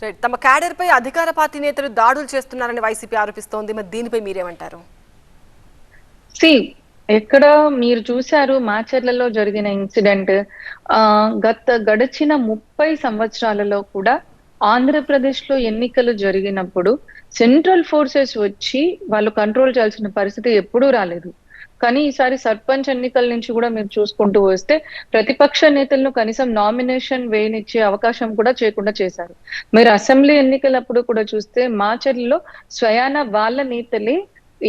Right. తమ క్యాడర్‌పై అధికార party నేతలు దాడులు చేస్తున్నారని వైసీపీ ఆరోపిస్తోంది. మరి దీనిపై మీరేమంటారు? సి ఎక్కడ మీరు చూశారు మాచర్లలో జరిగిన ఇన్సిడెంట్ గడిచిన 30 సంవత్సరాలలో కూడా ఆంధ్రప్రదేశ్ లో ఎన్నికలు జరిగినప్పుడు సెంట్రల్ ఫోర్సెస్ వచ్చి వాళ్ళు కంట్రోల్ చేయాల్సిన పరిస్థితి ఎప్పుడూ రాలేదు. కానీ ఈసారి సర్పంచ్ ఎన్నికల నుంచి కూడా మీరు చూసుకుంటూ వస్తే ప్రతిపక్ష నేతలను కనీసం నామినేషన్ వేయనిచ్చే అవకాశం కూడా చేయకుండా చేశారు. మీరు అసెంబ్లీ ఎన్నికలప్పుడు కూడా చూస్తే మాచర్లలో స్వయాన వాళ్ళ నేతలే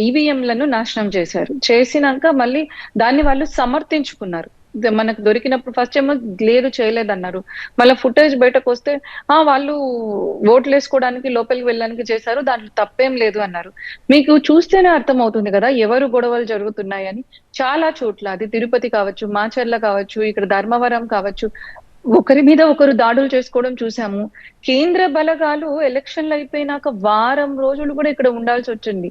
ఈవీఎంలను నాశనం చేశారు. చేసినాక మళ్ళీ దాన్ని వాళ్ళు సమర్థించుకున్నారు. మనకు దొరికినప్పుడు ఫస్ట్ ఏమో లేదు చేయలేదన్నారు. మళ్ళీ ఫుటేజ్ బయటకు వస్తే వాళ్ళు ఓట్లు వేసుకోవడానికి లోపలికి వెళ్ళడానికి చేశారు, దాంట్లో తప్పేం లేదు అన్నారు. మీకు చూస్తేనే అర్థం అవుతుంది కదా ఎవరు గొడవలు జరుగుతున్నాయని. చాలా చోట్ల అది తిరుపతి కావచ్చు, మాచర్ల కావచ్చు, ఇక్కడ ధర్మవరం కావచ్చు, ఒకరి మీద ఒకరు దాడులు చేసుకోవడం చూసాము. కేంద్ర బలగాలు ఎలక్షన్లు అయిపోయినాక వారం రోజులు కూడా ఇక్కడ ఉండాల్సి వచ్చింది.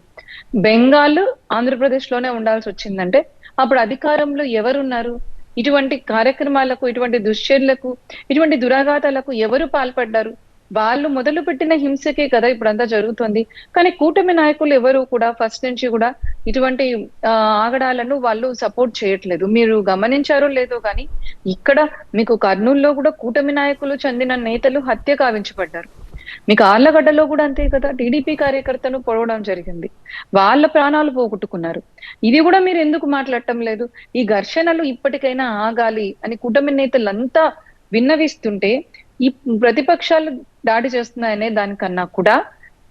బెంగాల్ ఆంధ్రప్రదేశ్ లోనే ఉండాల్సి వచ్చిందంటే అప్పుడు అధికారంలో ఎవరున్నారు? ఇటువంటి కార్యక్రమాలకు, ఇటువంటి దుశ్చర్యలకు, ఇటువంటి దురాఘాతాలకు ఎవరు పాల్పడ్డారు? వాళ్ళు మొదలు పెట్టిన హింసకే కదా ఇప్పుడంతా జరుగుతుంది. కానీ కూటమి నాయకులు ఎవరు కూడా ఫస్ట్ నుంచి కూడా ఇటువంటి ఆగడాలను వాళ్ళు సపోర్ట్ చేయట్లేదు. మీరు గమనించారో లేదో కానీ ఇక్కడ మీకు కర్నూలులో కూడా కూటమి నాయకులు చెందిన నేతలు హత్య కావించబడ్డారు. మీకు ఆర్లగడ్డలో కూడా అంతే కదా, టీడీపీ కార్యకర్తను పొడవడం జరిగింది. వాళ్ళ ప్రాణాలు పోగొట్టుకున్నారు. ఇది కూడా మీరు ఎందుకు మాట్లాడటం లేదు? ఈ ఘర్షణలు ఇప్పటికైనా ఆగాలి అని కూటమి నేతలంతా విన్నవిస్తుంటే ఈ ప్రతిపక్షాలు దాడి చేస్తున్నాయనే దానికన్నా కూడా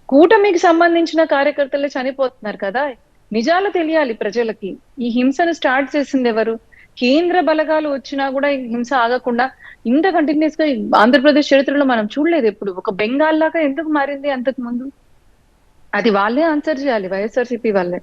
కూటమికి సంబంధించిన కార్యకర్తలే చనిపోతున్నారు కదా. నిజాలు తెలియాలి ప్రజలకి. ఈ హింసను స్టార్ట్ చేసింది ఎవరు? కేంద్ర బలగాలు వచ్చినా కూడా ఈ హింస ఆగకుండా ఇంత కంటిన్యూస్ గా ఆంధ్రప్రదేశ్ చరిత్రలో మనం చూడలేదు ఎప్పుడు. ఒక బెంగాల్ లాగా ఎందుకు మారింది అంతకు ముందు? అది వాళ్ళే ఆన్సర్ చేయాలి, వైఎస్ఆర్సీపీ వాళ్ళే.